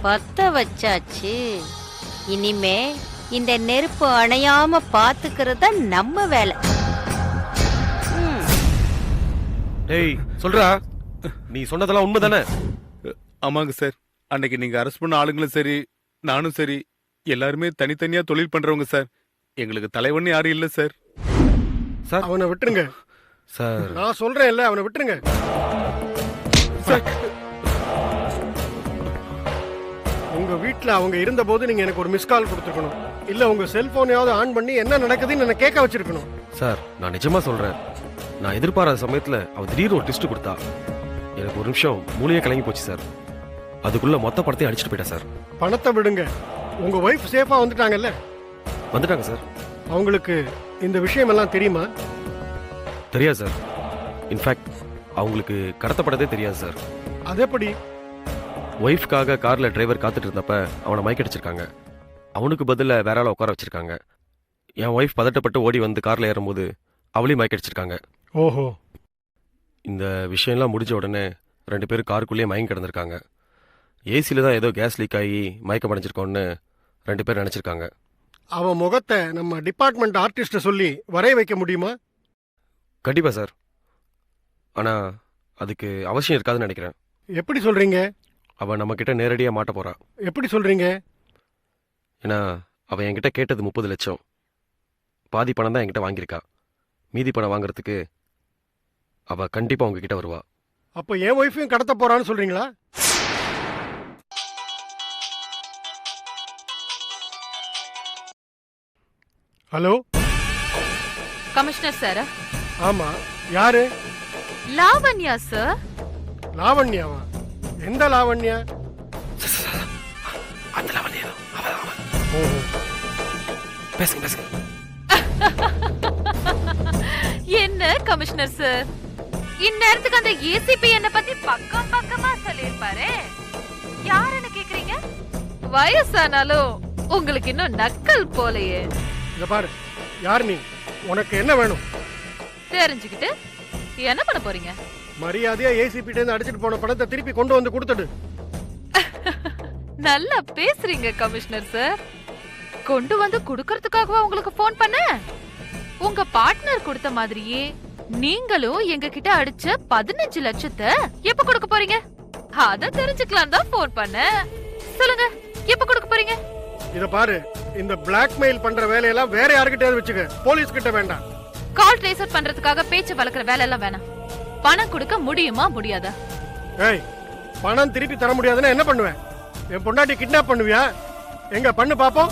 பத்த வச்சாச்சு. இனிமே இந்த நெருப்பு அணையாம பாத்துக்கிறது நம்ம வேலை. டேய் சொல்றா, நீ சொன்னதெல்லாம் உண்மைதானே? ஆமாங்க சார், அன்னைக்கு நீங்க அரெஸ்ட் பண்ண ஆளுங்களும் சரி நானும் சரி எல்லாருமே தனித்தனியா தொழில் பண்றவங்க சார். எங்களுக்கு தலைவன் யாரும் இல்ல சார். சார் அவனை விட்டுருங்க சார். நான் சொல்றேன் இல்ல, அவனை விட்டுருங்க. உங்க வீட்டுல அவங்க இருந்த போது நீங்க எனக்கு ஒரு மிஸ் கால் கொடுத்துருக்கணும். இல்ல உங்க செல்போனையாவது ஆன் பண்ணி என்ன நடக்குதுன்னு என்ன கேட்க வச்சிருக்கணும். சார் நான் நிஜமா சொல்றேன், நான் எதிர்பாராத சமயத்துல அவ திடீர்னு ஒரு ட்விஸ்ட் கொடுத்தா. எனக்கு ஒரு நிமிஷம் மூளையே கலங்கி போச்சு சார். அதுக்குள்ள மொத்த படத்தையும் அடிச்சுட்டு போயிட்டா சார். பணத்தை விடுங்க, உங்க ஒய்ஃப் சேஃபா வந்துட்டாங்கல்ல? வந்துட்டாங்க சார். அவங்களுக்கு இந்த விஷயம் எல்லாம் தெரியுமா? தெரியாது சார். இன்ஃபேக்ட் அவங்களுக்கு கடத்தப்படதே தெரியாது சார். அது எப்படி? ஒய்ஃப்காக கார்ல டிரைவர் காத்துட்டு இருந்தப்ப அவனை மயக்கடிச்சிருக்காங்க. அவனுக்கு பதிலா வேற ஆளை உட்கார வச்சிருக்காங்க. என் ஒய்ஃப் பதட்டப்பட்டு ஓடி வந்து கார்ல ஏறும்போது அவளையும் மயக்கடிச்சிருக்காங்க. ஓஹோ. இந்த விஷயம்லாம் முடிஞ்ச உடனே 2 பேரும் காருக்குள்ளேயே மயங்கி கிடந்திருக்காங்க. ஏசியில் தான் ஏதோ கேஸ் லீக் ஆகி மயக்கம் அடைஞ்சிருக்கோன்னு 2 பேர் நினச்சிருக்காங்க. அவன் முகத்தை நம்ம டிபார்ட்மெண்ட் ஆர்டிஸ்ட சொல்லி வரைய வைக்க முடியுமா? கண்டிப்பாக சார். ஆனால் அதுக்கு அவசியம் இருக்காதுன்னு நினைக்கிறேன். எப்படி சொல்றீங்க? அவள் நம்மக்கிட்ட நேரடியாக மாட்ட போறா. எப்படி சொல்றீங்க? ஏன்னா அவள் என்கிட்ட கேட்டது 30 லட்சம். பாதி பணம் தான் என்கிட்ட வாங்கியிருக்கா. மீதி பணம் வாங்குறதுக்கு அவள் கண்டிப்பாக உங்ககிட்ட வருவா. அப்போ என் ஒய்ஃபையும் கடத்த போறான்னு சொல்றீங்களா? Hello commissioner sir. ஆமா, யாரு? லாவண்யா சார். லாவண்யாவா? எந்த லாவண்யா? அந்த லாவண்யா ஓஹோ. பேசுங்க பேசுங்க. என்ன கமிஷனர் சார், இந்நேரத்துக்கு அந்த ஏசிபி என்ன பத்தி பக்கம் பக்கமா சொல்லிருப்பாரு. யாருன்னு கேக்குறீங்க? வயசானாலும் உங்களுக்கு இன்னும் நக்கல் போலையே. இத பாரு, யார் நீ? உனக்கு என்ன வேணும்? தெரிஞ்சுக்கிட்டு என்ன பண்ண போறீங்க? மரியாதையா ஏசிபிட்ட இருந்து அடிச்சிட்டு போன பணத்தை திருப்பி கொண்டு வந்து கொடுத்துடு. நல்லா பேசுறீங்க கமிஷனர் சார். கொண்டு வந்து குடுக்கறதுக்காகவா உங்களுக்கு போன் பண்ண? உங்க பார்ட்னர் கொடுத்த மாதிரியே நீங்களும் எங்க கிட்ட அடிச்ச 15 லட்சத்தை எப்ப கொடுக்க போறீங்க? அத தெரிஞ்சுக்கலாம் தான் போன் பண்ண. சொல்லுங்க, எப்ப கொடுக்க போறீங்க? இத பாரு, இந்த பிளாக்மெயில் பண்ற வேலையெல்லாம் வேற யாருக்கிட்டயாவது வச்சுக்க, போலீஸ் கிட்ட வேண்டாம். கால் ட்ரேசர் பண்றதுக்காக பேச்சு வளர்க்குற வேலை எல்லாம் வேணாம். பணம் கொடுக்க முடியுமா முடியாதா? ஏய், பணம் திருப்பி தர முடியாதுன்னா என்ன பண்ணுவேன்? என் பொண்டாட்டி கிட்னாப் பண்ணுவியா? எங்க பண்ணு பாப்போம்.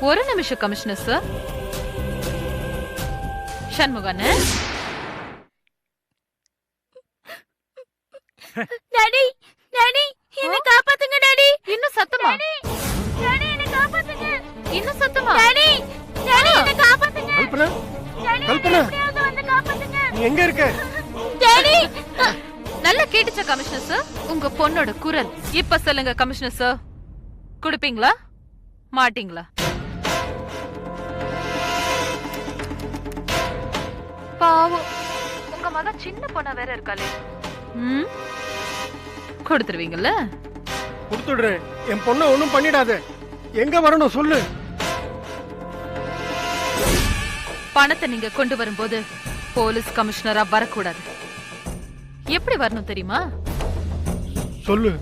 ஒரு நிமிஷம் commissioner sir. Shanmugan, daddy daddy என்ன காப்பாத்துங்க டாடி. இன்னும் சத்தமா? டாடி என்ன காப்பாத்துங்க. இன்னும் சத்தமா? டாடி டாடி என்ன காப்பாத்துங்க. கல்பனா, டாடி கல்பனா, எப்படியாவது வந்து காப்பாத்துங்க. நீ எங்க இருக்க? டாடி நல்லா கேட்டுச்சா கமிஷனர் சார் உங்க பொண்ணோட குரல்? இப்ப சொல்லுங்க கமிஷனர் சார், குடுப்பீங்களா மாட்டீங்களா? பாவம், உங்க மகன் சின்ன பொண்ணா வேற இருக்காளே. கொடுத்துருவீங்கல்ல? கொடுத்துடுறேன். என் பொண்ணை ஒண்ணும் பண்ணிடாத. எங்க வரணும் சொல்லு. பணத்தை நீங்க கொண்டு வரும்போது போலீஸ் கமிஷனரா வரக்கூடாது. எப்படி வரணும் தெரியுமா? சொல்லு.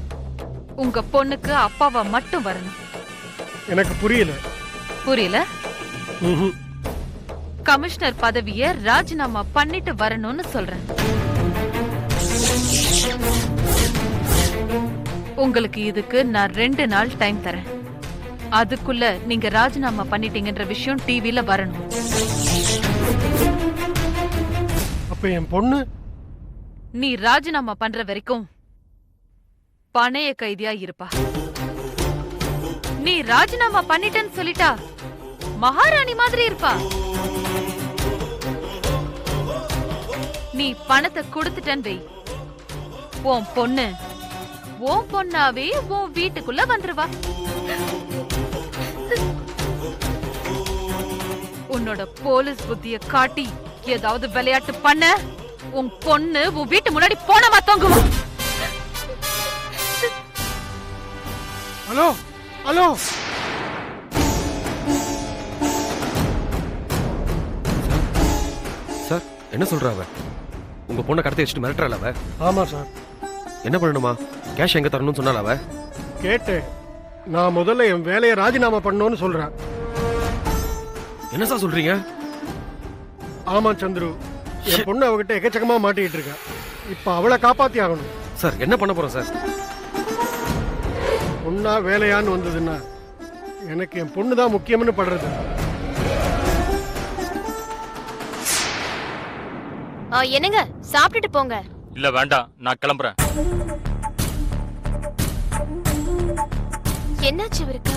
உங்க பொண்ணுக்கு அப்பாவா மட்டும் வரணும். எனக்கு புரியல. புரியல? ம்ஹும். கமிஷனர் பதவிய ராஜினாமா பண்ணிட்டு வரணும்னு சொல்றேன். உங்களுக்கு இதுக்கு நான் 2 நாள் டைம் தரேன். அதுக்குள்ள நீங்க ராஜினாமா பண்ணிட்டீங்கன்ற விஷயம் டிவில வரணும். அப்ப என் பொண்ணு? நீ ராஜினாமா பண்ற வரைக்கும் பணைய கைதியா இருப்பா. நீ ராஜினாமா பண்ணிட்டேன்னு சொல்லிட்டா மகாராணி மாதிரி இருப்பா. நீ பணத்தை கொடுத்துட்டேன்னு வை, உன் பொண்ணாவே உன் வீட்டுக்குள்ள வந்துருவா. உன்னோட போலீஸ் புத்திய காட்டி ஏதாவது விளையாட்டு பண்ண உன் பொண்ணு உன் வீட்டு முன்னாடி போனமா தொங்குவா. ஹலோ ஹலோ சார் என்ன சொல்றா அவ? உங்க பொண்ணை கடத்தி வச்சுட்டு மிரட்டுறாள் அவ. ஆமா சார். என்ன பண்ணணுமா? கேஷ் எங்க தரணும்னு சொன்னால அவ. கேட்டேன். நான் முதல்ல என் வேலையை ராஜினாமா பண்ணணும்னு சொல்றேன். என்ன சார் சொல்றீங்க? ஆமா சந்துரு, என் பொண்ணு அவகிட்ட எக்கச்சக்கமா மாட்டிக்கிட்டு இருக்கா. இப்ப அவளை காப்பாத்தி ஆகணும். சார் என்ன பண்ண போறோம் சார்? பொண்ணா வேலையான்னு வந்ததுன்னா எனக்கு என் பொண்ணு தான் முக்கியம்னு படுறது. என்னங்க சாப்பிட்டுட்டு போங்க. இல்ல வேண்டாம், நான் கிளம்புறேன். என்னாச்சு இவருக்கு?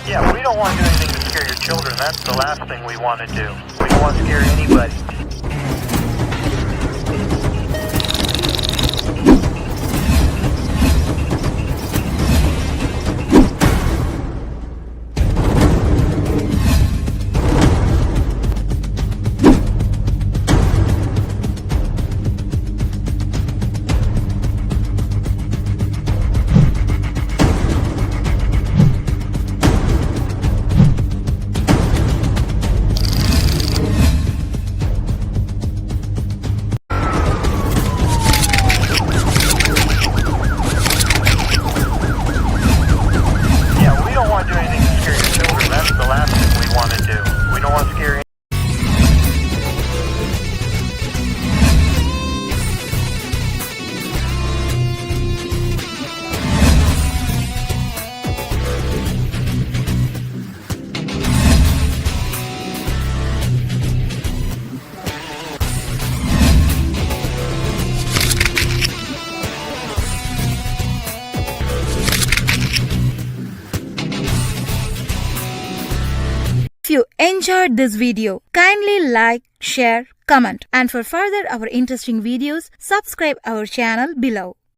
Yeah, we don't want to do anything to scare your children. That's the last thing we want to do. We don't want to scare anybody. If you enjoyed this video, kindly like, share, comment, and for further our interesting videos, subscribe our channel below.